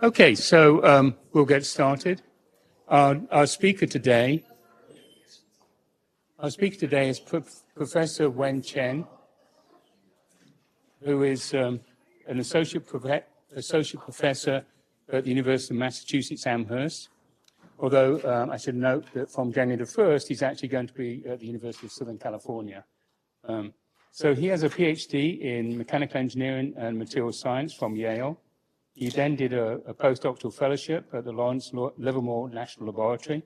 Okay, so we'll get started. Our speaker today is Professor Chen, who is an associate professor at the University of Massachusetts Amherst. Although I should note that from January the 1st, he's actually going to be at the University of Southern California. So he has a PhD in mechanical engineering and materials science from Yale. He then did a postdoctoral fellowship at the Lawrence Livermore National Laboratory.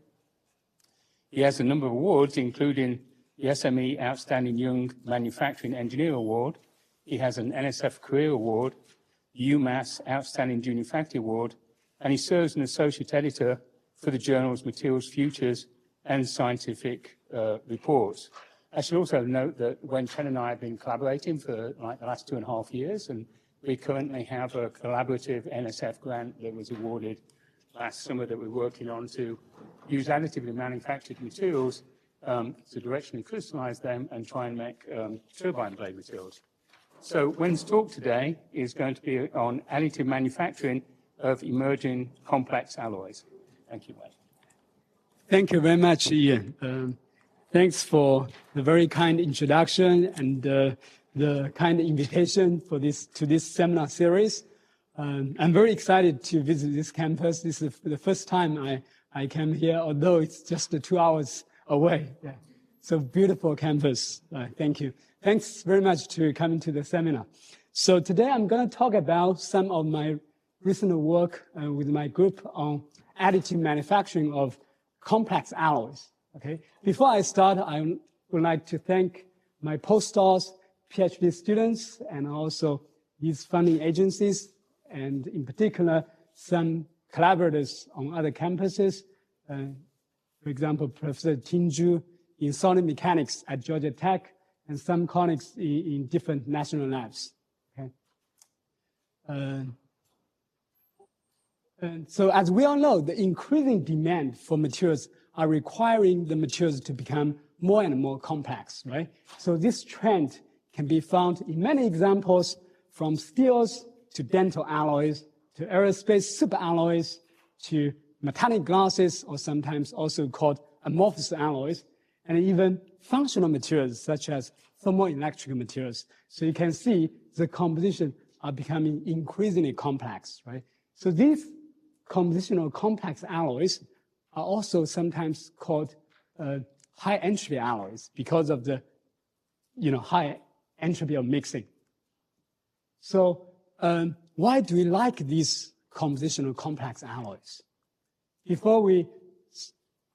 He has a number of awards, including the SME Outstanding Young Manufacturing Engineer Award. He has an NSF Career Award, UMass Outstanding Junior Faculty Award, and he serves as an associate editor for the journals Materials Futures and Scientific Reports. I should also note that Chen and I have been collaborating for like the last 2.5 years, and we currently have a collaborative NSF grant that was awarded last summer that we're working on to use additively manufactured materials to directionally crystallize them and try and make turbine blade materials. So Wen's talk today is going to be on additive manufacturing of emerging complex alloys. Thank you, Wen. Thank you very much, Ian. Thanks for the very kind introduction and the kind invitation for to this seminar series. I'm very excited to visit this campus. This is the first time I came here, although it's just 2 hours away. Yeah. So beautiful campus. Thank you. Thanks very much for coming to the seminar. So today I'm going to talk about some of my recent work with my group on additive manufacturing of complex alloys. Okay. Before I start, I would like to thank my postdocs, PhD students, and also these funding agencies, and in particular, some collaborators on other campuses. For example, Professor Tinju in solid mechanics at Georgia Tech, and some colleagues in different national labs. Okay. And so as we all know, the increasing demand for materials are requiring the materials to become more and more complex, right? So this trend can be found in many examples, from steels to dental alloys, to aerospace superalloys, to metallic glasses, or sometimes also called amorphous alloys, and even functional materials such as thermoelectric materials. So you can see the composition are becoming increasingly complex, right? So these compositional complex alloys are also sometimes called high entropy alloys because of the high entropy of mixing. So why do we like these compositional complex alloys? Before we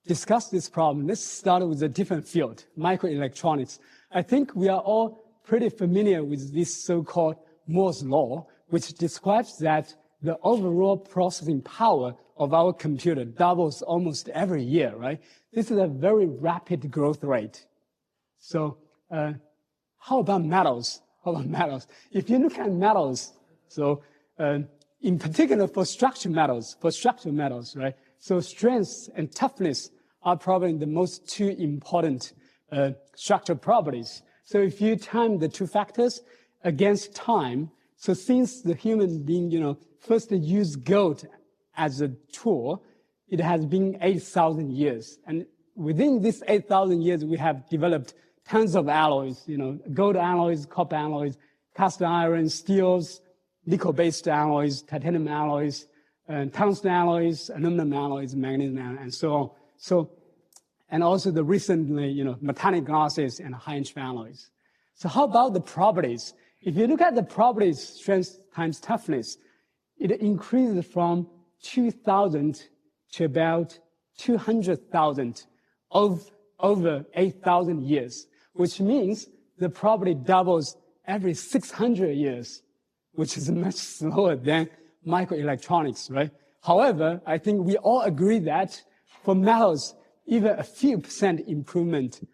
discuss this problem, let's start with a different field, microelectronics. I think we are all pretty familiar with this so-called Moore's law, which describes that the overall processing power of our computer doubles almost every year, right? This is a very rapid growth rate. So how about metals? If you look at metals, so in particular for structural metals, right? So strength and toughness are probably the most two important structural properties. So if you time the two factors against time, so since the human being, first used gold as a tool, it has been 8,000 years. And within this 8,000 years, we have developed tons of alloys, gold alloys, copper alloys, cast iron, steels, nickel-based alloys, titanium alloys, tungsten alloys, aluminum alloys, magnesium alloys, and so on. So, and also the recently, metallic glasses and high-entropy alloys. So how about the properties? If you look at the properties, strength times toughness, it increases from 2,000 to about 200,000 over 8,000 years, which means the property doubles every 600 years, which is much slower than microelectronics, right? However, I think we all agree that for metals, even a few percent improvement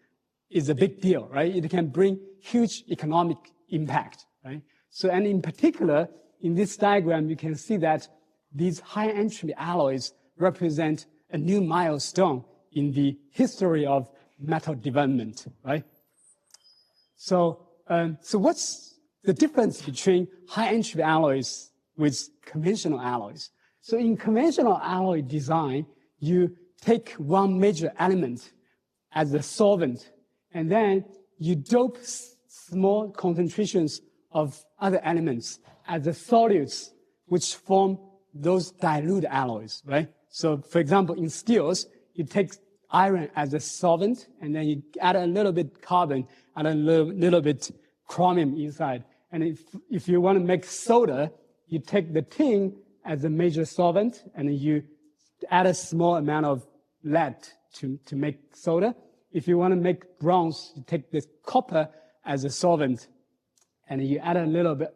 is a big deal, right? It can bring huge economic impact, right? So, and in particular, in this diagram, you can see that these high entropy alloys represent a new milestone in the history of metal development, right? So, so what's the difference between high entropy alloys with conventional alloys? So in conventional alloy design, you take one major element as a solvent, and then you dope small concentrations of other elements as the solutes, which form those dilute alloys, right? So for example, in steels, you take iron as a solvent, and then you add a little bit carbon, add a little bit chromium inside. And if you want to make soda, you take the tin as a major solvent, and you add a small amount of lead to make soda. If you want to make bronze, you take the copper as a solvent, and you add a little bit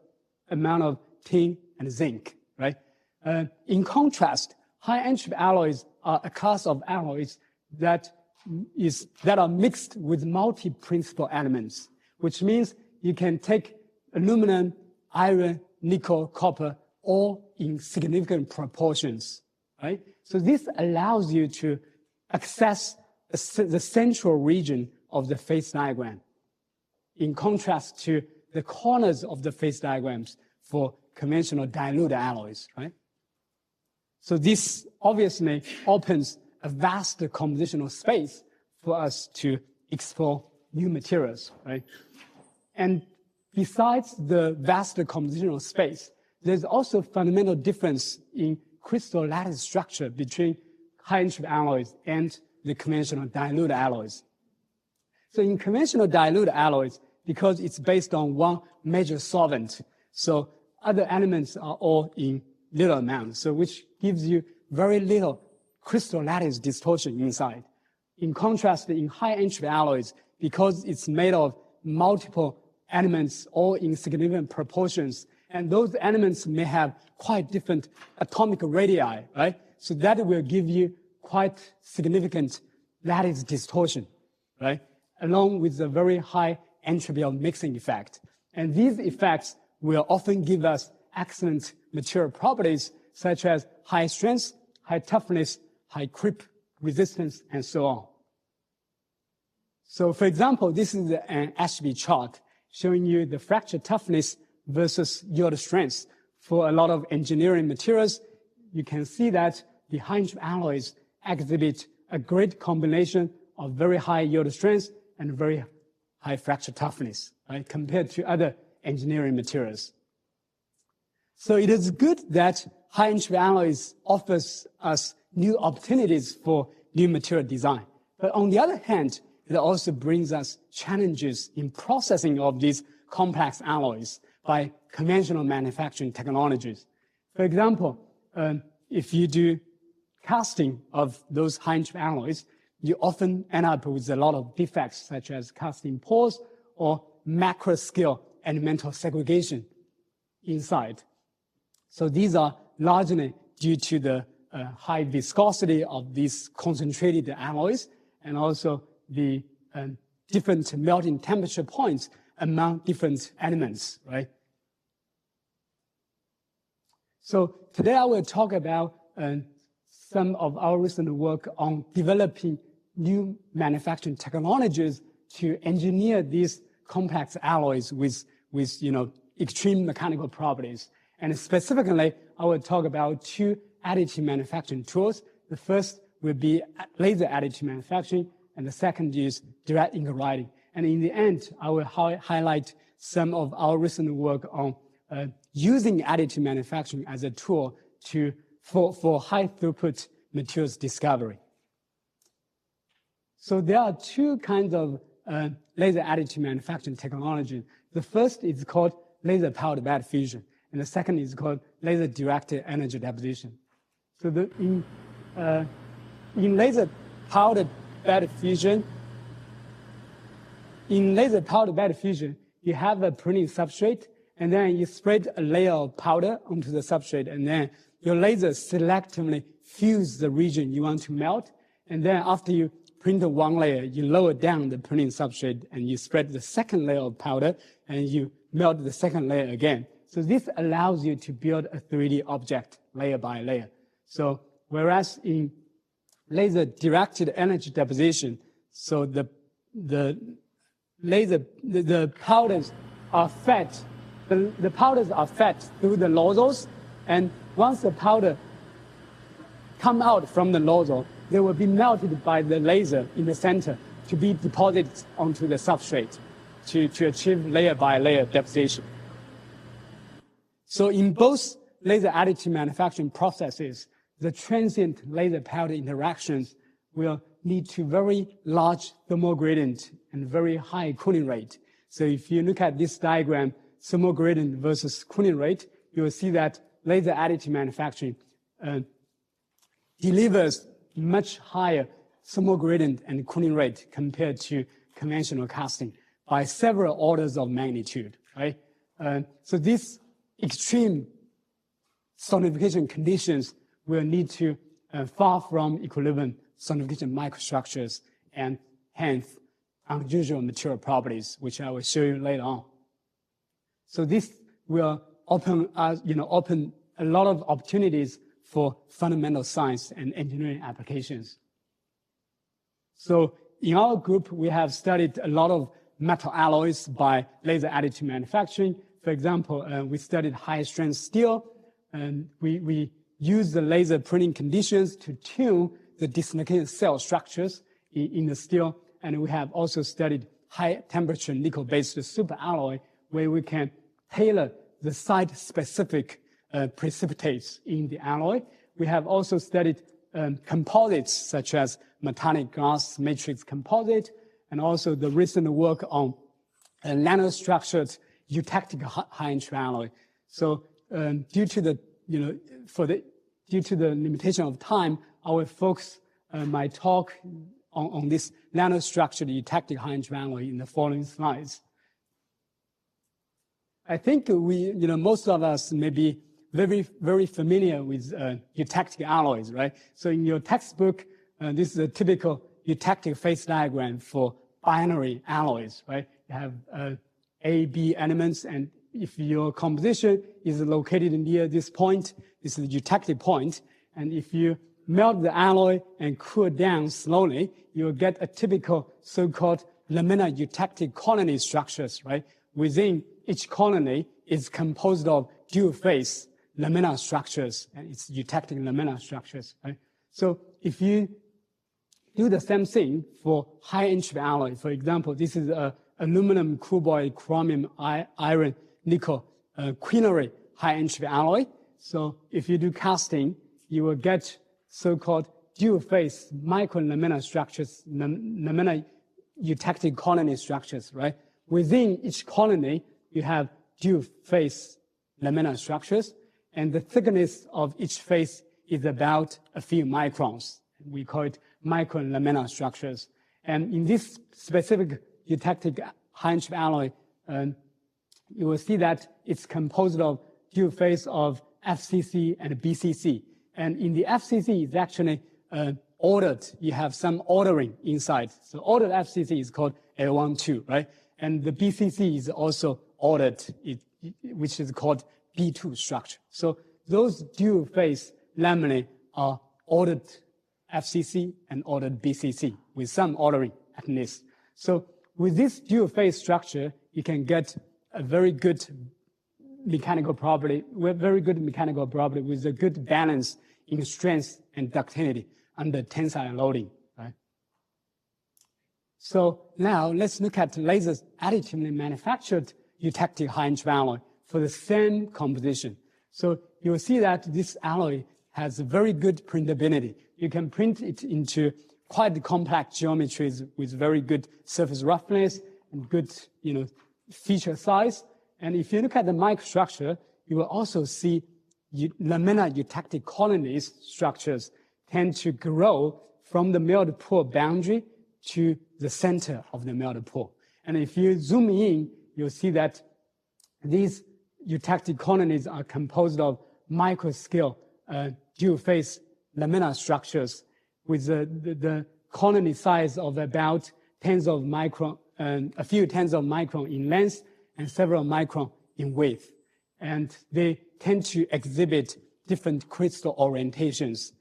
amount of tin and zinc, right? In contrast, high entropy alloys are a class of alloys that are mixed with multi-principal elements, which means you can take aluminum, iron, nickel, copper, all in significant proportions, right? So this allows you to access the central region of the phase diagram, in contrast to the corners of the phase diagrams for conventional dilute alloys, right? So this obviously opens a vast compositional space for us to explore new materials, right? And besides the vast compositional space, there's also fundamental difference in crystal lattice structure between high entropy alloys and the conventional dilute alloys. So in conventional dilute alloys, because it's based on one major solvent, so other elements are all in little amounts, so which gives you very little crystal lattice distortion inside. In contrast, in high entropy alloys, because it's made of multiple elements all in significant proportions, and those elements may have quite different atomic radii, right? So that will give you quite significant lattice distortion, right? Along with the very high entropy of mixing effect. And these effects will often give us excellent material properties such as high strength, high toughness, high creep resistance, and so on. So for example, this is an Ashby chart showing you the fracture toughness versus yield strength. For a lot of engineering materials, you can see that the high entropy alloys exhibit a great combination of very high yield strength and very high fracture toughness, right, compared to other engineering materials. So it is good that high entropy alloys offers us new opportunities for new material design. But on the other hand, it also brings us challenges in processing of these complex alloys by conventional manufacturing technologies. For example, if you do casting of those high entropy alloys, you often end up with a lot of defects such as casting pores or macro scale elemental segregation inside. So these are largely due to the high viscosity of these concentrated alloys and also the different melting temperature points among different elements, right? So today I will talk about some of our recent work on developing new manufacturing technologies to engineer these complex alloys with extreme mechanical properties. And specifically, I will talk about two additive manufacturing tools. The first will be laser additive manufacturing, and the second is direct ink writing. And in the end, I will highlight some of our recent work on using additive manufacturing as a tool for high throughput materials discovery. So there are two kinds of laser additive manufacturing technology. The first is called laser powered bed fusion, and the second is called laser directed energy deposition. So in laser powered bed fusion, you have a printing substrate, and then you spread a layer of powder onto the substrate, and then your laser selectively fills the region you want to melt, and then after you print one layer, you lower down the printing substrate, and you spread the second layer of powder, and you melt the second layer again. So this allows you to build a 3D object layer by layer. So whereas in laser directed energy deposition, so the powders are fed. The powders are fed through the nozzles, and once the powder come out from the nozzle, they will be melted by the laser in the center to be deposited onto the substrate to achieve layer by layer deposition. So in both laser additive manufacturing processes, the transient laser powder interactions will lead to very large thermal gradient and very high cooling rate. So if you look at this diagram, thermal gradient versus cooling rate, you will see that laser additive manufacturing delivers much higher thermal gradient and cooling rate compared to conventional casting by several orders of magnitude, right? So these extreme solidification conditions will lead to far from equilibrium solidification microstructures and hence unusual material properties, which I will show you later on. So this will open a lot of opportunities for fundamental science and engineering applications. So in our group, we have studied a lot of metal alloys by laser additive manufacturing. For example, we studied high-strength steel, and we use the laser printing conditions to tune the dislocated cell structures in the steel. And we have also studied high-temperature nickel-based superalloy, where we can tailor the site-specific precipitates in the alloy. We have also studied composites, such as metallic glass matrix composite, and also the recent work on nanostructured eutectic high-entropy alloy. So due to the limitation of time, I will focus my talk on this nanostructured eutectic high-entropy alloy in the following slides. I think most of us may be very, very familiar with eutectic alloys, right? So in your textbook, this is a typical eutectic phase diagram for binary alloys, right? You have A, B elements, and if your composition is located near this point, this is the eutectic point, and if you melt the alloy and cool down slowly, you'll get a typical so-called laminar eutectic colony structures, right? Within each colony is composed of dual-phase laminar structures, and it's eutectic laminar structures, right? So if you do the same thing for high-entropy alloy, for example, this is a aluminum, cobalt, chromium, iron, nickel, quinary high-entropy alloy. So if you do casting, you will get so-called dual-phase microlaminar structures, laminar eutectic colony structures, right? Within each colony, you have dual-phase laminar structures, and the thickness of each phase is about a few microns. We call it microlaminar structures. And in this specific eutectic high-entropy alloy, you will see that it's composed of dual phase of FCC and BCC. And in the FCC, it's actually ordered. You have some ordering inside. So ordered FCC is called L12, right? And the BCC is also ordered, which is called B2 structure. So those dual phase laminae are ordered FCC and ordered BCC with some ordering at least. So with this dual phase structure, you can get a very good mechanical property with a good balance in strength and ductility under tensile loading, right? So now let's look at laser additively manufactured eutectic high-entropy alloy for the same composition. So you'll see that this alloy has very good printability. You can print it into quite complex geometries with very good surface roughness and good, feature size. And if you look at the microstructure, you will also see laminar eutectic colonies structures tend to grow from the melted pool boundary to the center of the melted pool. And if you zoom in, you'll see that these eutectic colonies are composed of micro-scale dual-phase laminar structures with the colony size of about a few tens of micron in length and several micron in width. And they tend to exhibit different crystal orientations,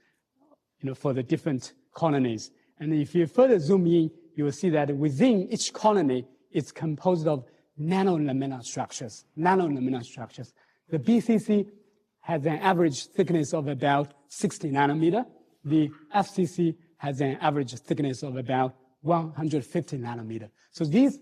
for the different colonies. And if you further zoom in, you will see that within each colony, it's composed of nanolaminar structures. The BCC has an average thickness of about 60 nanometer, the FCC has an average thickness of about 150 nanometer. So these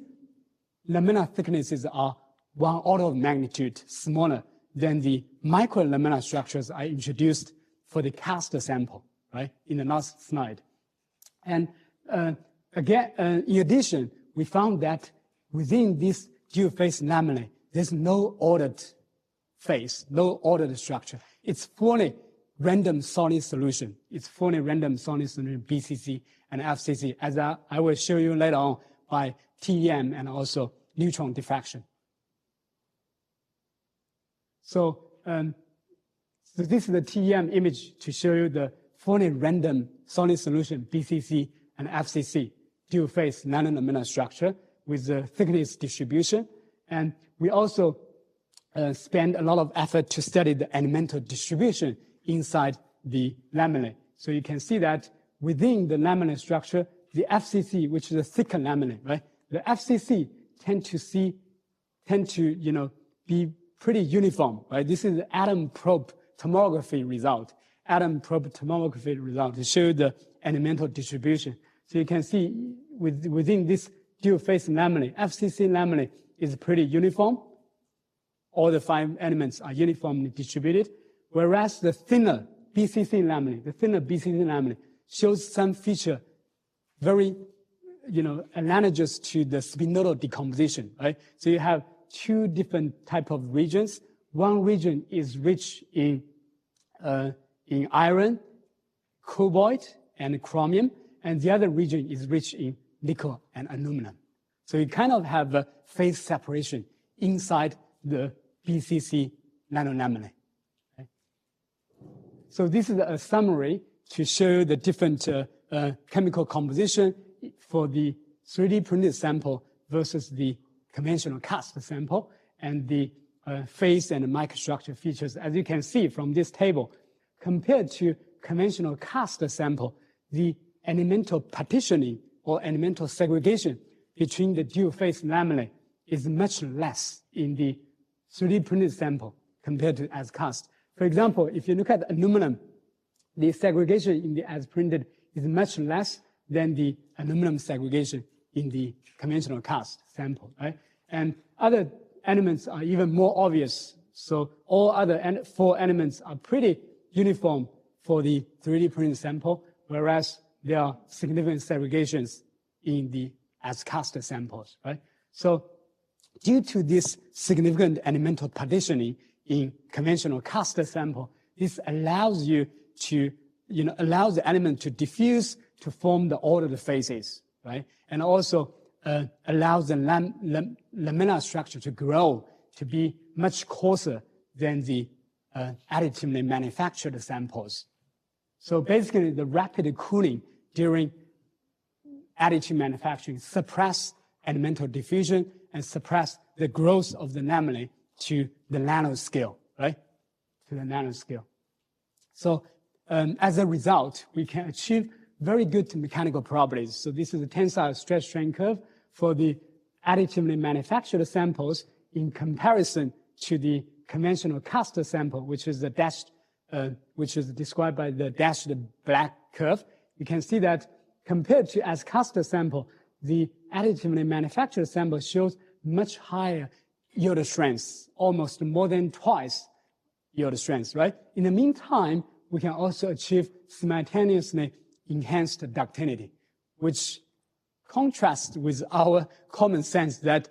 laminar thicknesses are one order of magnitude smaller than the microlaminar structures I introduced for the cast sample, right, in the last slide. And again, in addition, we found that within this dual-phase laminae, there's no ordered phase, no ordered structure. It's fully random solid solution. It's fully random solid solution, BCC and FCC, as I will show you later on by TEM and also neutron diffraction. So this is the TEM image to show you the fully random solid solution, BCC and FCC, dual-phase nanolaminar structure with the thickness distribution. And we also spend a lot of effort to study the elemental distribution inside the laminae. So you can see that within the laminae structure, the FCC, which is a thicker laminae, right? The FCC tend to be pretty uniform, right? This is the atom probe tomography result. Atom probe tomography result to show the elemental distribution. So you can see within this dual-phase laminae, FCC laminae is pretty uniform. All the 5 elements are uniformly distributed, whereas the thinner BCC laminae, shows some feature very, analogous to the spinodal decomposition, right? So you have 2 different type of regions. One region is rich in iron, cobalt, and chromium, and the other region is rich in nickel and aluminum. So you kind of have a phase separation inside the BCC nanolaminae. Okay? So this is a summary to show the different chemical composition for the 3D printed sample versus the conventional cast sample, and the phase and microstructure features. As you can see from this table, compared to conventional cast sample, the elemental partitioning or elemental segregation between the dual-phase laminae is much less in the 3D printed sample compared to as cast. For example, if you look at aluminum, the segregation in the as printed is much less than the aluminum segregation in the conventional cast sample, right? And other elements are even more obvious. So all other 4 elements are pretty uniform for the 3D printed sample, whereas there are significant segregations in the as cast samples, right? So due to this significant elemental partitioning in conventional cast sample, this allows you to, allows the element to diffuse to form the ordered phases, right? And also allows the laminar structure to grow to be much coarser than the additively manufactured samples. So basically, the rapid cooling during additive manufacturing suppress elemental diffusion and suppress the growth of the laminae to the nanoscale, right? To the nanoscale. So as a result, we can achieve very good mechanical properties. So this is a tensile stress strain curve for the additively manufactured samples in comparison to the conventional cast sample, which is the dashed, which is described by the dashed black curve. You can see that compared to as cast sample, the additively manufactured sample shows much higher yield strength, almost more than twice yield strength, right? In the meantime, we can also achieve simultaneously enhanced ductility, which contrasts with our common sense that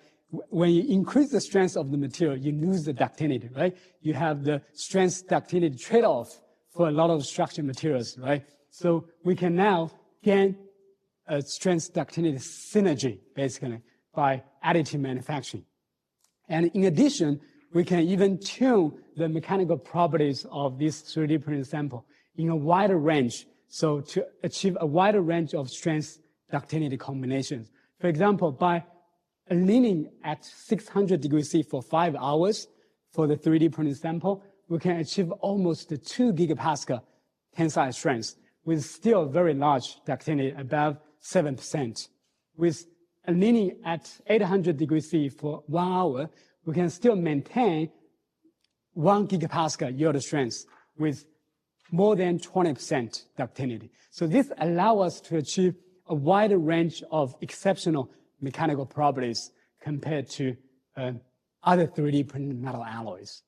when you increase the strength of the material, you lose the ductility, right? You have the strength ductility trade-off for a lot of structured materials, right? So we can now gain a strength ductility synergy, basically, by additive manufacturing. And in addition, we can even tune the mechanical properties of this 3D printed sample in a wider range, so to achieve a wider range of strength ductility combinations. For example, by annealing at 600 degrees C for 5 hours for the 3D printed sample, we can achieve almost 2 gigapascal tensile strength with still very large ductility, above 7%. With annealing at 800 degrees C for 1 hour, we can still maintain 1 gigapascal yield strength with more than 20% ductility. So this allows us to achieve a wider range of exceptional mechanical properties compared to other 3D printed metal alloys.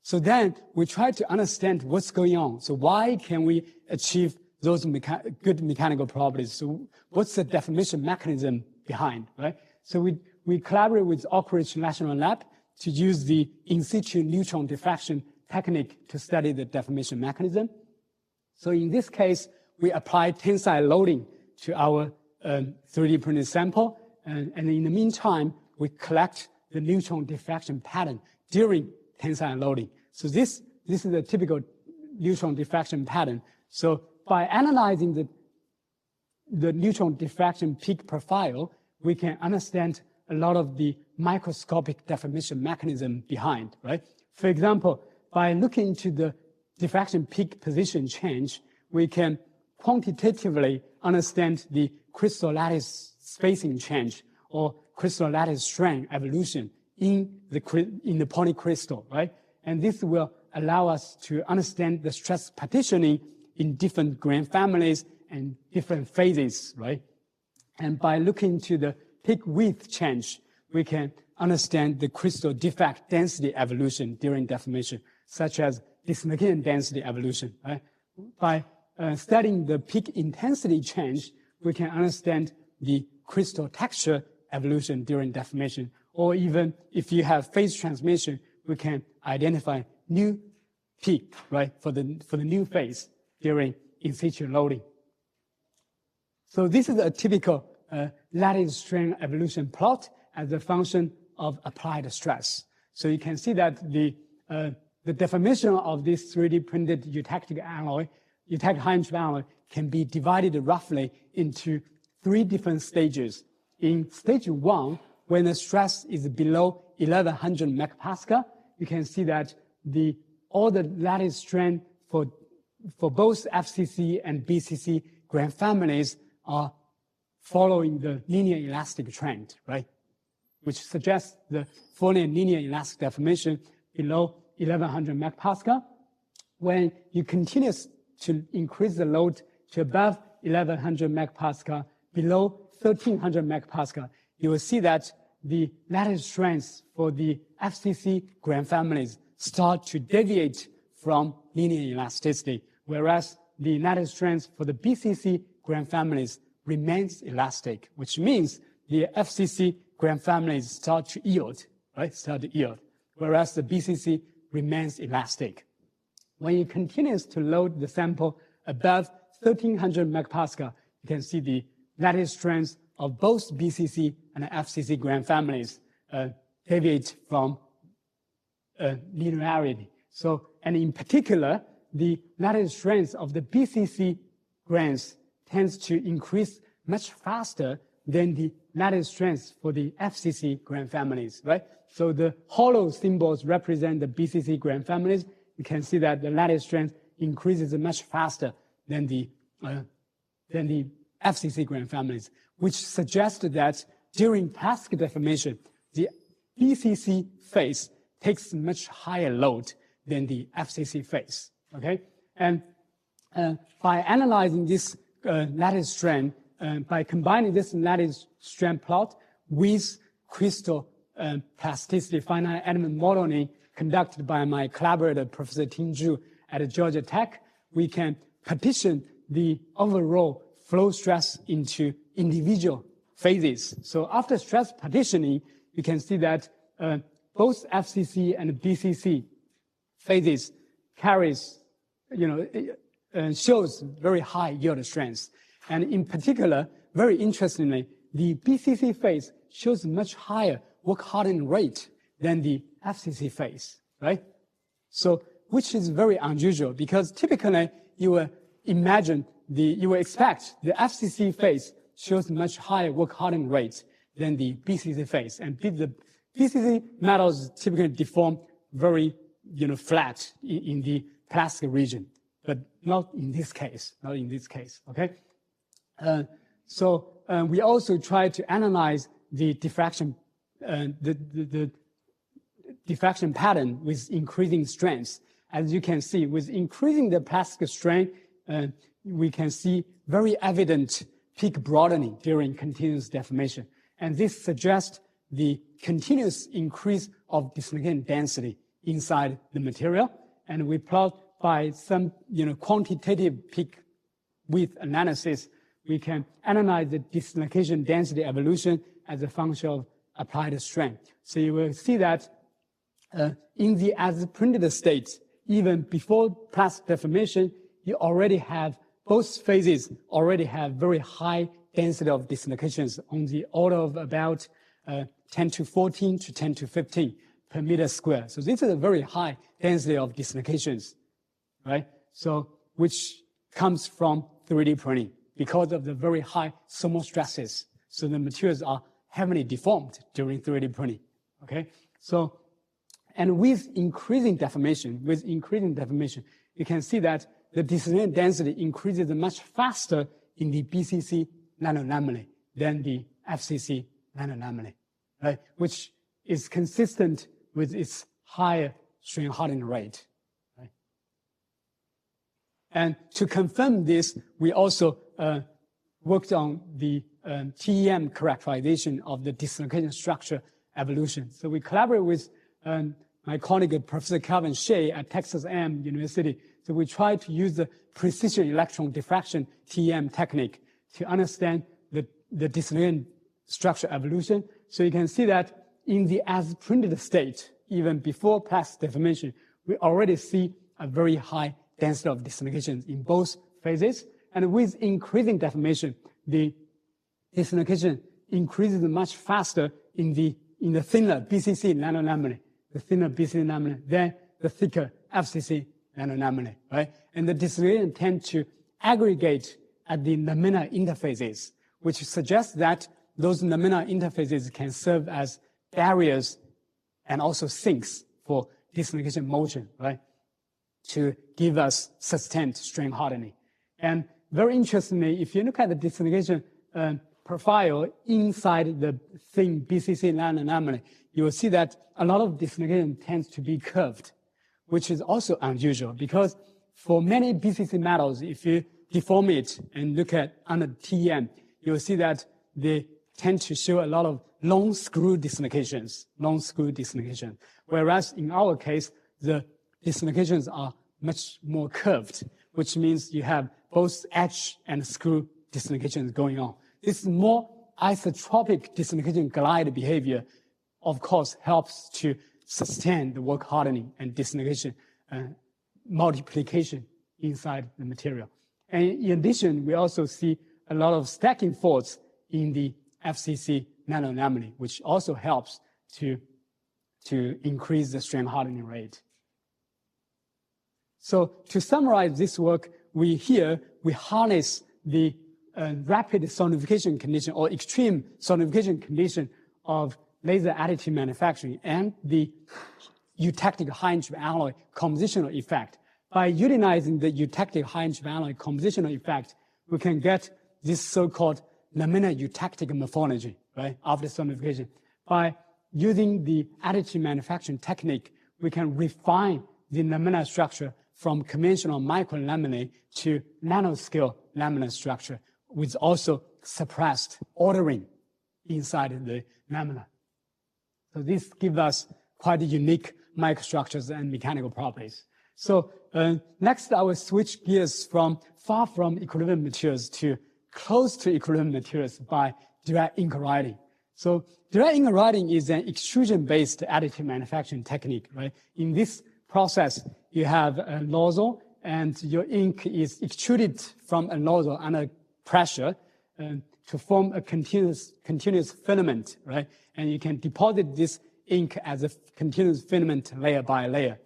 So then we try to understand what's going on. So why can we achieve those good mechanical properties? So what's the deformation mechanism behind, right? So we collaborate with Oak Ridge National Lab to use the in situ neutron diffraction technique to study the deformation mechanism. So in this case, we apply tensile loading to our 3D printed sample. And in the meantime, we collect the neutron diffraction pattern during tensile loading. So this is a typical neutron diffraction pattern. So by analyzing the neutron diffraction peak profile, we can understand a lot of the microscopic deformation mechanism behind, right? For example, by looking into the diffraction peak position change, we can quantitatively understand the crystal lattice spacing change or crystal lattice strain evolution in the polycrystal, right? And this will allow us to understand the stress partitioning in different grain families and different phases, right? And by looking to the peak width change, we can understand the crystal defect density evolution during deformation, such as Dismorginian density evolution, right? By studying the peak intensity change, we can understand the crystal texture evolution during deformation, or even if you have phase transmission, we can identify new peak, right, for the new phase during in situ loading. So this is a typical lattice strain evolution plot as a function of applied stress. So you can see that the deformation of this 3D printed eutectic alloy, eutectic high-entropy alloy, can be divided roughly into 3 different stages. In stage 1, when the stress is below 1100 megapascal, you can see that all the lattice strain for both FCC and BCC grain families are following the linear elastic trend, right? Which suggests the fully linear elastic deformation below 1100 megapascal. When you continue to increase the load to above 1100 megapascal, below 1300 megapascal, you will see that the lattice strains for the FCC grain families start to deviate from linear elasticity, whereas the lattice strains for the BCC grain families remains elastic, which means the FCC grain families start to yield, right? Whereas the BCC remains elastic. When you continue to load the sample above 1300 megapascal, you can see the lattice strains of both BCC and FCC grain families deviate from linearity. So, and in particular, the lattice strains of the BCC grains tends to increase much faster than the lattice strains for the FCC grain families, right? So the hollow symbols represent the BCC grain families. You can see that the lattice strain increases much faster than the FCC grain families, which suggests that during plastic deformation, the BCC phase takes much higher load than the FCC phase, okay? And by analyzing this lattice strain, by combining this lattice strain plot with crystal plasticity finite element modeling conducted by my collaborator, Professor Ting Zhu at Georgia Tech, we can partition the overall flow stress into individual phases. So after stress partitioning, you can see that both FCC and BCC phases carries, shows very high yield strength. And in particular, very interestingly, the BCC phase shows much higher work hardening rate than the FCC phase, right? So, which is very unusual because typically you will expect the FCC phase shows much higher work hardening rate than the BCC phase. And the BCC metals typically deform very, flat in the plastic region, but not in this case, okay? We also try to analyze the diffraction pattern with increasing strengths. as you can see, with increasing the plastic strain, we can see very evident peak broadening during continuous deformation. And this suggests the continuous increase of dislocation density inside the material. And we plot by some quantitative peak width analysis, we can analyze the dislocation density evolution as a function of applied strain. So you will see that in the as printed state, even before plastic deformation, you already have both phases already have very high density of dislocations on the order of about 10 to 14 to 10 to 15 per meter square. So this is a very high density of dislocations, right? So which comes from 3D printing because of the very high thermal stresses. So the materials are heavily deformed during 3D printing, okay? So, and with increasing deformation, you can see that the dislocation density increases much faster in the BCC nanoanomaly than the FCC nanoanomaly, right? Which is consistent with its higher strain hardening rate, right? And to confirm this, we also worked on the TEM characterization of the dislocation structure evolution. So we collaborate with my colleague, Professor Calvin Shea at Texas A&M University. So we try to use the precision electron diffraction TEM technique to understand the dislocation structure evolution. So you can see that in the as printed state, even before plastic deformation, we already see a very high density of dislocations in both phases. And with increasing deformation, the dislocation increases much faster in the thinner BCC nanoanomaly, than the thicker FCC nanoanomaly, right? And the dislocation tend to aggregate at the laminar interfaces, which suggests that those laminar interfaces can serve as barriers and also sinks for dislocation motion, right? To give us sustained strain hardening. And very interestingly, if you look at the dislocation profile inside the thin BCC nanoanomaly, you will see that a lot of dislocation tends to be curved, which is also unusual because for many BCC metals, if you deform it and look at under TEM, you will see that they tend to show a lot of long screw dislocations, whereas in our case, the dislocations are much more curved, which means you have both edge and screw dislocations going on. This more isotropic dislocation glide behavior, of course, helps to sustain the work hardening and dislocation multiplication inside the material. And in addition, we also see a lot of stacking faults in the FCC nanoanomaly, which also helps to increase the strain hardening rate. So to summarize this work, we harness the rapid sonification condition or extreme sonification condition of laser additive manufacturing and the eutectic high-entropy alloy compositional effect. By utilizing the eutectic high-entropy alloy compositional effect, we can get this so-called laminar eutectic morphology, right, after sonification. By using the additive manufacturing technique, we can refine the laminar structure from conventional microlaminate to nanoscale laminar structure with also suppressed ordering inside the lamina. So this gives us quite unique microstructures and mechanical properties. So next, I will switch gears from far from equilibrium materials to close to equilibrium materials by direct ink writing. So direct ink writing is an extrusion-based additive manufacturing technique, right? In this process, you have a nozzle, and your ink is extruded from a nozzle under pressure to form a continuous filament, right? And you can deposit this ink as a continuous filament layer by layer.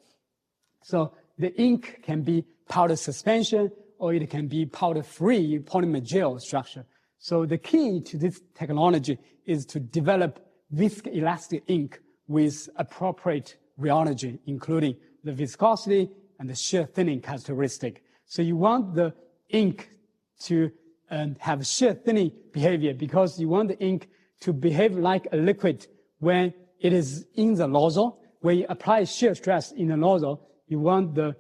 So the ink can be powder suspension, or it can be powder-free polymer gel structure. So the key to this technology is to develop viscoelastic ink with appropriate rheology, including the viscosity and the shear thinning characteristic. So you want the ink to have shear thinning behavior because you want the ink to behave like a liquid when it is in the nozzle. When you apply shear stress in the nozzle, you want the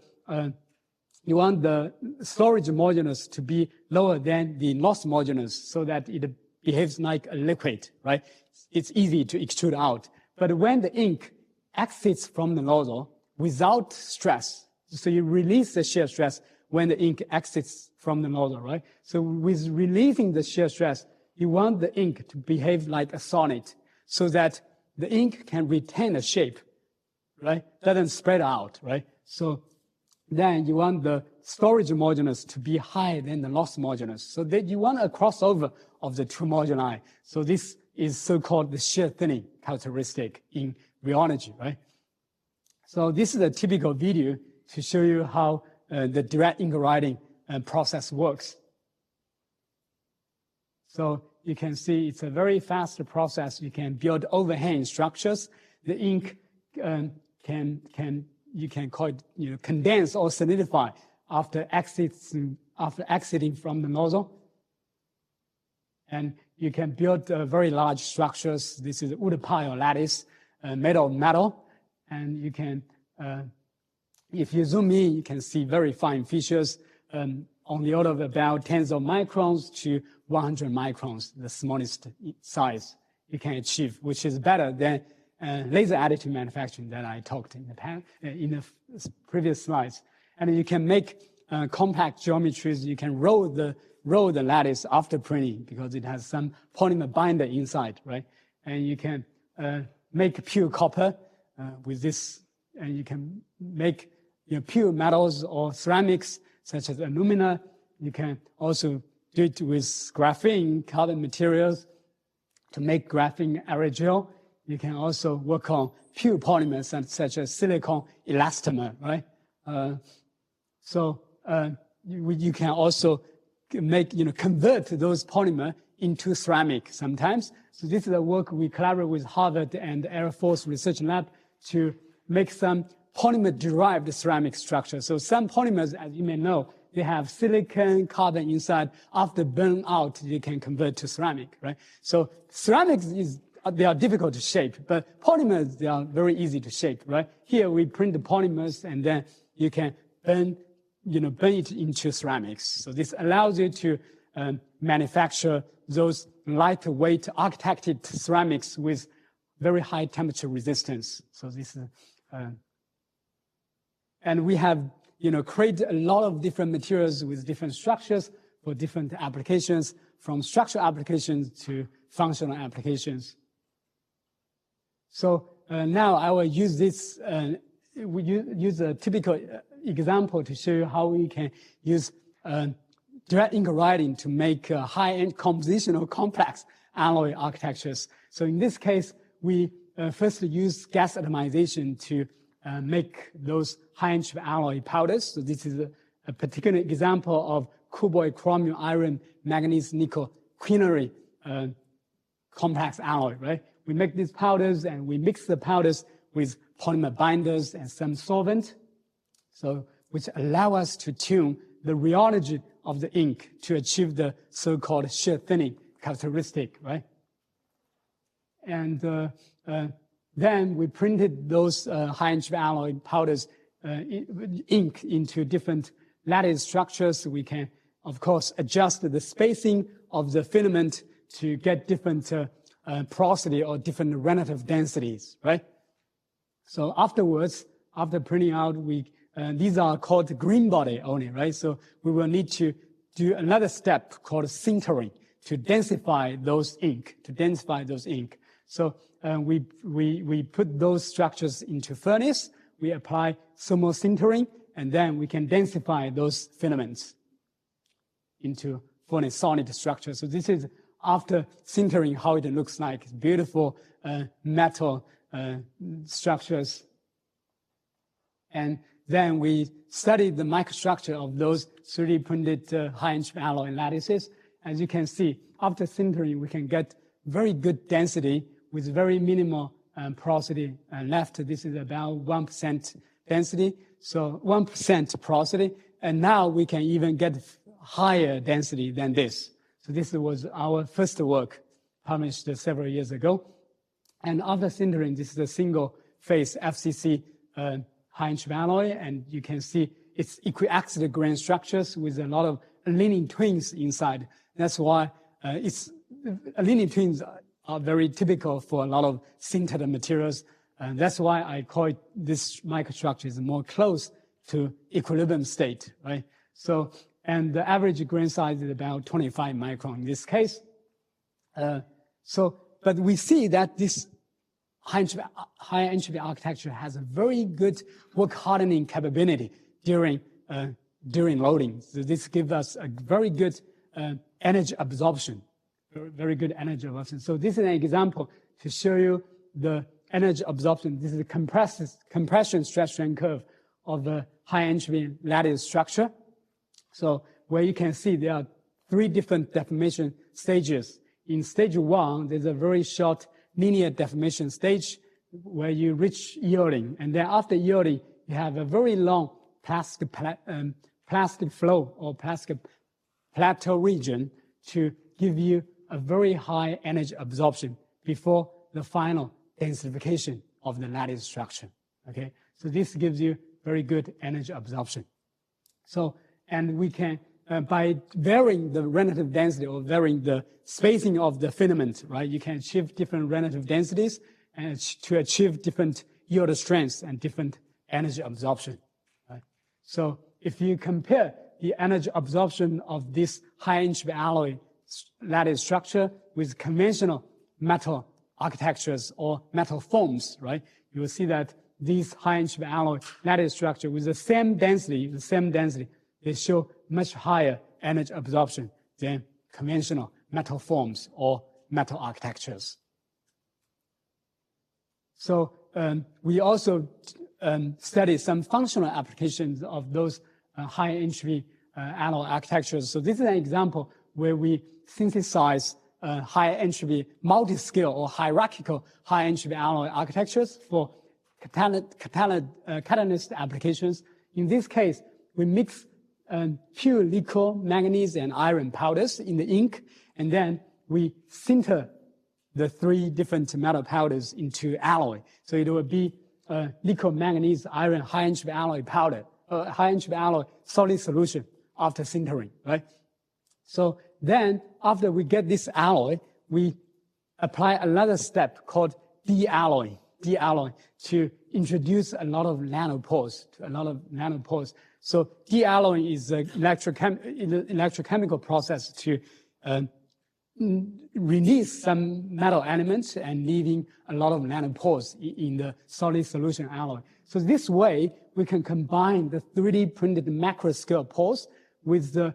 storage modulus to be lower than the loss modulus so that it behaves like a liquid, right? It's easy to extrude out. But when the ink exits from the nozzle without stress, so you release the shear stress when the ink exits from the nozzle, right? So with releasing the shear stress, you want the ink to behave like a solid so that the ink can retain a shape, right? Doesn't spread out, right? So then you want the storage modulus to be higher than the loss modulus. So that you want a crossover of the two moduli. So this is so-called the shear thinning characteristic in rheology, right? So this is a typical video to show you how the direct ink writing process works. So you can see it's a very fast process. You can build overhang structures. The ink you can call it, condense or solidify after exiting from the nozzle. And you can build very large structures. This is wood pile lattice made of metal. And you can, if you zoom in, you can see very fine features on the order of about tens of microns to 100 microns, the smallest size you can achieve, which is better than laser additive manufacturing that I talked in the previous slides. And you can make compact geometries. You can roll the lattice after printing because it has some polymer binder inside, right? And you can make pure copper with this, and you can make pure metals or ceramics such as alumina. You can also do it with graphene, carbon materials to make graphene aerogel. You can also work on pure polymers such as silicon elastomer, right? You can also convert those polymer into ceramic sometimes. So this is a work we collaborate with Harvard and Air Force Research Lab to make some polymer-derived ceramic structure. So some polymers, as you may know, they have silicon, carbon inside. After burn out, you can convert to ceramic, right? So ceramics they are difficult to shape, but polymers, they are very easy to shape, right? Here we print the polymers and then you can burn it into ceramics. So this allows you to manufacture those lightweight architected ceramics with very high temperature resistance. So this is, and we have, created a lot of different materials with different structures for different applications, from structural applications to functional applications. So now I will use this, we use a typical example to show you how we can use direct ink writing to make high-end compositional complex alloy architectures. So in this case, we first use gas atomization to make those high-end alloy powders. So this is a particular example of cobalt, chromium, iron, manganese, nickel, quinary complex alloy, right? We make these powders and we mix the powders with polymer binders and some solvent, so which allow us to tune the rheology of the ink to achieve the so-called shear thinning characteristic, right? And then we printed those high-energy alloy powders ink into different lattice structures. We can, of course, adjust the spacing of the filament to get different porosity or different relative densities, right? So afterwards, after printing out, these are called green body only, right? So we will need to do another step called sintering to densify those ink, So we put those structures into furnace, we apply thermal sintering, and then we can densify those filaments into furnace solid structure. So this is after sintering how it looks like. It's beautiful metal structures. And then we studied the microstructure of those 3D printed high-energy alloy lattices. As you can see, after sintering, we can get very good density with very minimal porosity left. This is about 1% density, so 1% porosity. And now we can even get higher density than this. So this was our first work published several years ago. And after sintering, this is a single phase FCC high-entropy alloy, and you can see it's equiaxial grain structures with a lot of linear twins inside. That's why linear twins are very typical for a lot of sintered materials. And that's why I call it, this microstructure is more close to equilibrium state, right? So, and the average grain size is about 25 micron in this case. But we see that this high entropy architecture has a very good work hardening capability during loading. So this gives us a very good energy absorption, very good energy absorption. So this is an example to show you the energy absorption. This is a compression stress strain curve of the high entropy lattice structure. So where you can see there are 3 different deformation stages. In stage 1, there's a very short linear deformation stage where you reach yielding. And then after yielding, you have a very long plastic flow or plastic plateau region to give you a very high energy absorption before the final densification of the lattice structure. Okay, so this gives you very good energy absorption. So, and we can, by varying the relative density or varying the spacing of the filament, right, you can achieve different relative densities and to achieve different yield strengths and different energy absorption. Right? So if you compare the energy absorption of this high entropy alloy lattice structure with conventional metal architectures or metal forms, right, you will see that these high entropy alloy lattice structure with the same density, they show much higher energy absorption than conventional metal forms or metal architectures. So we also study some functional applications of those high entropy alloy architectures. So this is an example where we synthesize high entropy multi-scale or hierarchical high entropy alloy architectures for catalyst applications. In this case, we mix pure nickel, manganese, and iron powders in the ink, and then we sinter the 3 different metal powders into alloy. So it will be nickel, manganese, iron, high entropy alloy powder, high entropy alloy solid solution after sintering, right? So then after we get this alloy, we apply another step called de-alloying to introduce a lot of nanopores, So de-alloying is an electrochemical process to release some metal elements and leaving a lot of nanopores in the solid solution alloy. So this way, we can combine the 3D printed macro scale pores with the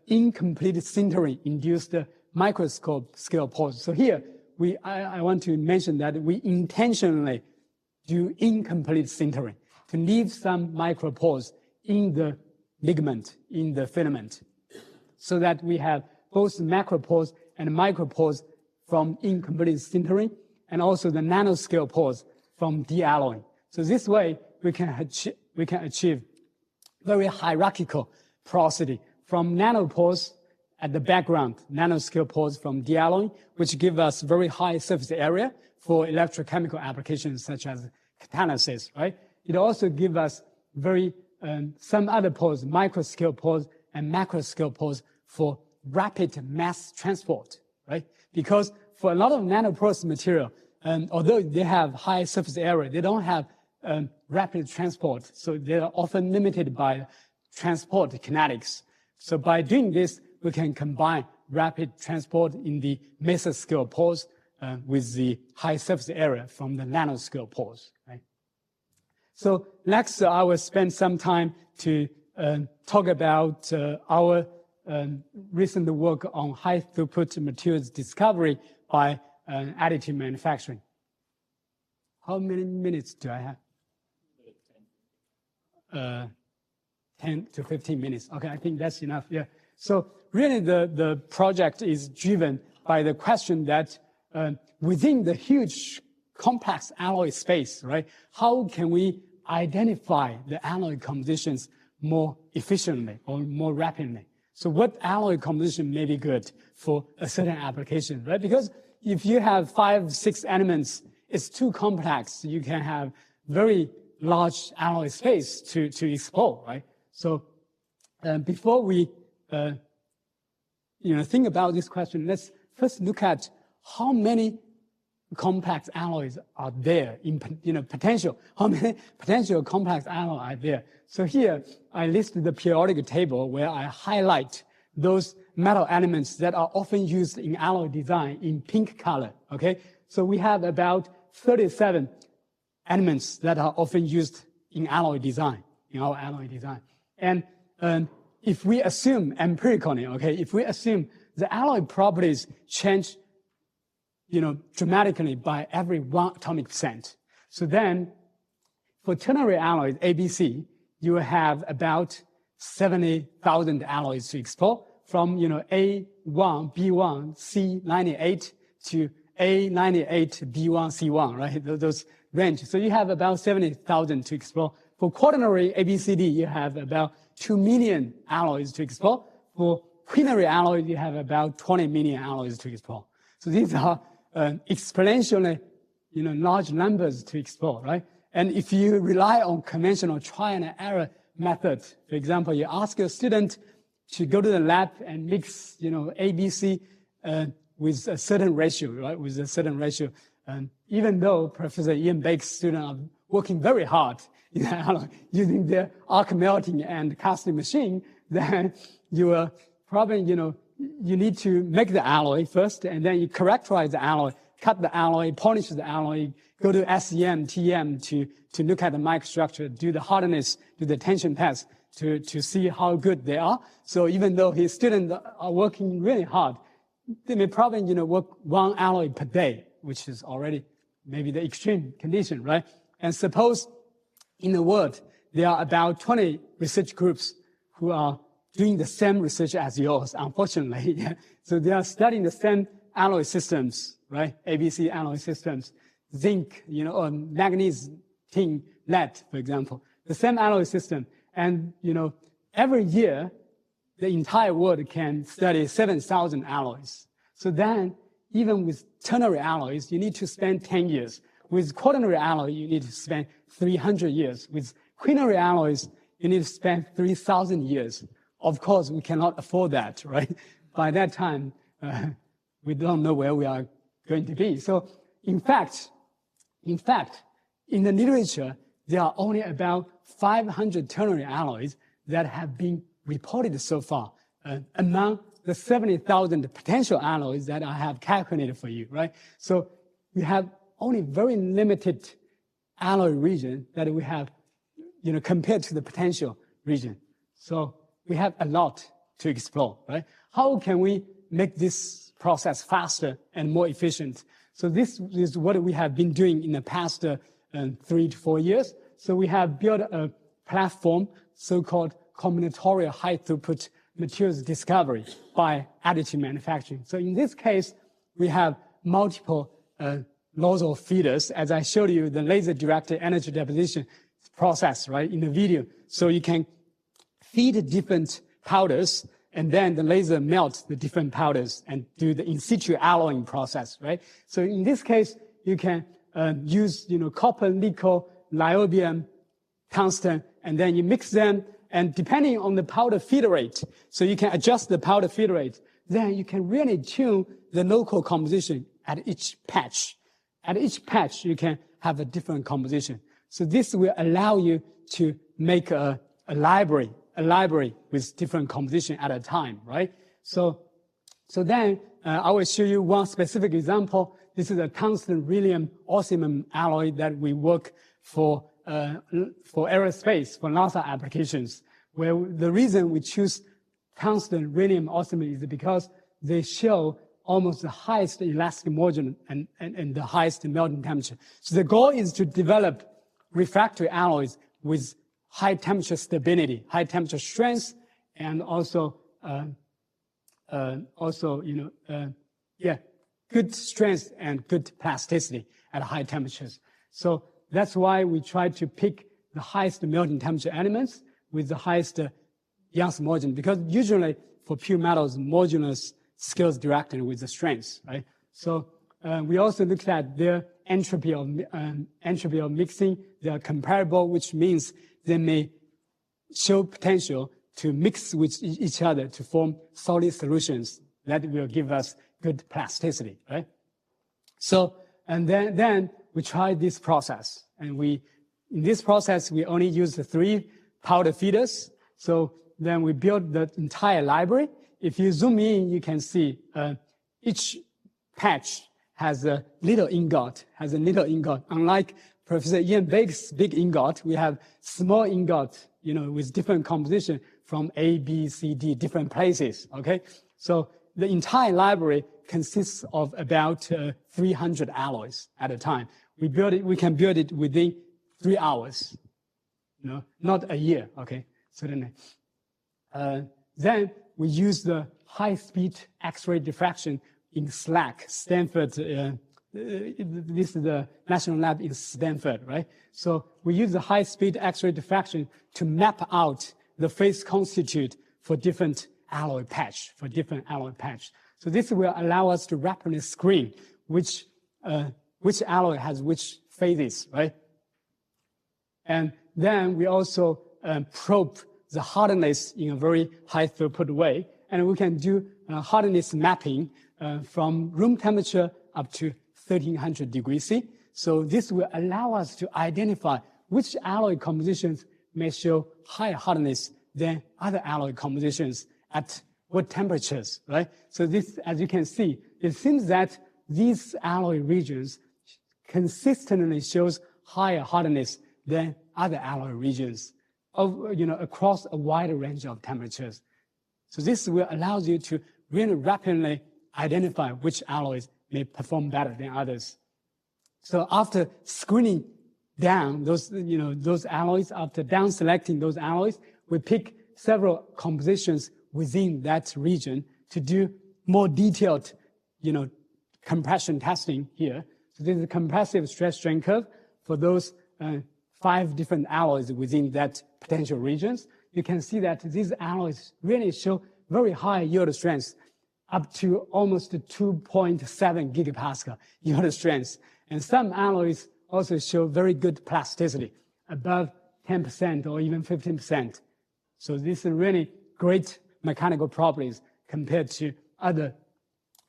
incomplete sintering induced microscope scale pores. So here, I want to mention that we intentionally do incomplete sintering to leave some micropores in the ligament, in the filament, so that we have both macropores and micropores from incomplete sintering, and also the nanoscale pores from de-alloying. So this way, we can achieve very hierarchical porosity from nanopores at the background, nanoscale pores from de-alloying, which give us very high surface area for electrochemical applications such as catalysis, right? It also gives us very some other pores, microscale pores and macroscale pores for rapid mass transport, right? Because for a lot of nanoporous material, although they have high surface area, they don't have rapid transport, so they're often limited by transport kinetics. So by doing this, we can combine rapid transport in the mesoscale pores with the high surface area from the nanoscale pores, right? So next, I will spend some time to talk about our recent work on high throughput materials discovery by additive manufacturing. How many minutes do I have? 10 to 15 minutes. Okay, I think that's enough. Yeah. So really the project is driven by the question that within the huge complex alloy space, right, how can we identify the alloy compositions more efficiently or more rapidly? So what alloy composition may be good for a certain application, right? Because if you have 5, 6 elements, it's too complex. You can have very large alloy space to explore, right? So before we think about this question, let's first look at how many complex alloys are there in potential. How many potential complex alloys are there? So here I listed the periodic table where I highlight those metal elements that are often used in alloy design in pink color. Okay, so we have about 37 elements that are often used in alloy design, in our alloy design. And if we assume empirically, okay, if we assume the alloy properties change, dramatically by every 1 atomic percent, so then for ternary alloys, ABC, you will have about 70,000 alloys to explore from, A1, B1, C98 to A98, B1, C1, right? Those range. So you have about 70,000 to explore. For quaternary ABCD, you have about 2 million alloys to explore. For quinary alloys, you have about 20 million alloys to explore. So these are exponentially, large numbers to explore, right? And if you rely on conventional trial and error methods, for example, you ask a student to go to the lab and mix, ABC with a certain ratio, right? With a certain ratio. And even though Professor Ian Bake's students are working very hard, using their arc melting and casting machine, then you are probably, you need to make the alloy first, and then you characterize the alloy, cut the alloy, polish the alloy, go to SEM, TM to look at the microstructure, do the hardness, do the tension test to see how good they are. So even though his students are working really hard, they may probably, work 1 alloy per day, which is already maybe the extreme condition, right? And suppose in the world, there are about 20 research groups who are doing the same research as yours, unfortunately. So they are studying the same alloy systems, right? ABC alloy systems, zinc, or manganese, tin, lead, for example, the same alloy system. And, every year, the entire world can study 7,000 alloys. So then, even with ternary alloys, you need to spend 10 years. With quaternary alloy, you need to spend 300 years. With quinary alloys, you need to spend 3,000 years. Of course, we cannot afford that, right? By that time, we don't know where we are going to be. So, in fact, in the literature, there are only about 500 ternary alloys that have been reported so far among the 70,000 potential alloys that I have calculated for you, right? So we have only very limited alloy region that we have, compared to the potential region. So we have a lot to explore, right? How can we make this process faster and more efficient? So this is what we have been doing in the past 3 to 4 years. So we have built a platform, so-called combinatorial high-throughput materials discovery by additive manufacturing. So in this case, we have multiple nozzle feeders. As I showed you, the laser-directed energy deposition process, right, in the video. So you can feed different powders, and then the laser melts the different powders and do the in situ alloying process, right? So in this case, you can use, copper, nickel, niobium, tungsten, and then you mix them, and depending on the powder feed rate, so you can adjust the powder feed rate, then you can really tune the local composition at each patch. At each patch, you can have a different composition. So this will allow you to make a library with different composition at a time, right? So then I will show you one specific example. This is a tungsten rhenium osmium alloy that we work for aerospace, for NASA applications, where the reason we choose tungsten rhenium osmium is because they show almost the highest elastic margin and the highest melting temperature. So the goal is to develop refractory alloys with high temperature stability, high temperature strength, and also good strength and good plasticity at high temperatures. So that's why we try to pick the highest melting temperature elements with the highest Young's margin, because usually for pure metals, modulus scales directly with the strength, right? So we also looked at their entropy of mixing. They are comparable, which means they may show potential to mix with each other to form solid solutions that will give us good plasticity, right? So, and then we tried this process, and in this process, we only used the 3 powder feeders. So then we built the entire library. If you zoom in, you can see each patch has a little ingot, Unlike Professor Ian Bake's big ingot, we have small ingot, with different composition from A, B, C, D, different places, okay? So the entire library consists of about 300 alloys at a time. We can build it within 3 hours, not a year, okay? Certainly. Then we use the high-speed X-ray diffraction in SLAC, Stanford. This is the national lab in Stanford, right? So we use the high-speed X-ray diffraction to map out the phase constitute for different alloy patch, So this will allow us to rapidly screen which alloy has which phases, right? And then we also probe the hardness in a very high throughput way. And we can do hardness mapping from room temperature up to 1300 degrees C. So this will allow us to identify which alloy compositions may show higher hardness than other alloy compositions at what temperatures, right? So this, as you can see, it seems that these alloy regions consistently shows higher hardness than other alloy regions across a wide range of temperatures. So this will allow you to really rapidly identify which alloys may perform better than others. So after screening down those alloys, after down selecting those alloys, we pick several compositions within that region to do more detailed, compression testing here. So this is a compressive stress strain curve for those 5 different alloys within that potential regions. You can see that these alloys really show very high yield strengths, up to almost 2.7 gigapascal yield strengths. And some alloys also show very good plasticity, above 10% or even 15%. So this is really great mechanical properties compared to other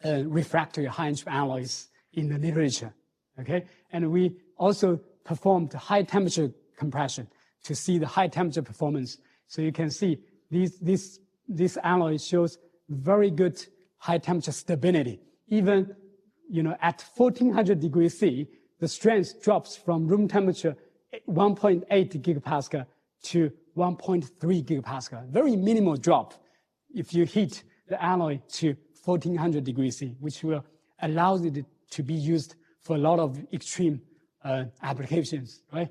refractory high-entropy alloys in the literature, okay? And we also performed high temperature compression to see the high temperature performance. So you can see this alloy shows very good high temperature stability. Even, at 1400 degrees C, the strength drops from room temperature 1.8 gigapascal to 1.3 gigapascal. Very minimal drop if you heat the alloy to 1400 degrees C, which will allow it to be used for a lot of extreme applications, right?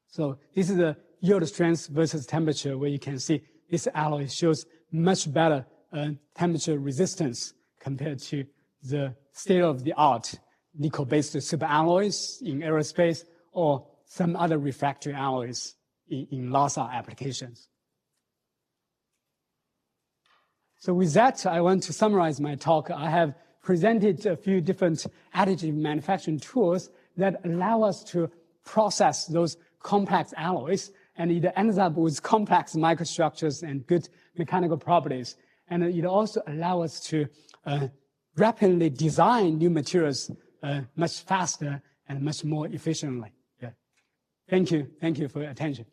So this is the yield strength versus temperature, where you can see this alloy shows much better temperature resistance compared to the state-of-the-art nickel-based superalloys in aerospace or some other refractory alloys in LASA applications. So with that, I want to summarize my talk. I have presented a few different additive manufacturing tools that allow us to process those complex alloys, and it ends up with complex microstructures and good mechanical properties. And it also allows us to rapidly design new materials much faster and much more efficiently. Yeah. Thank you for your attention.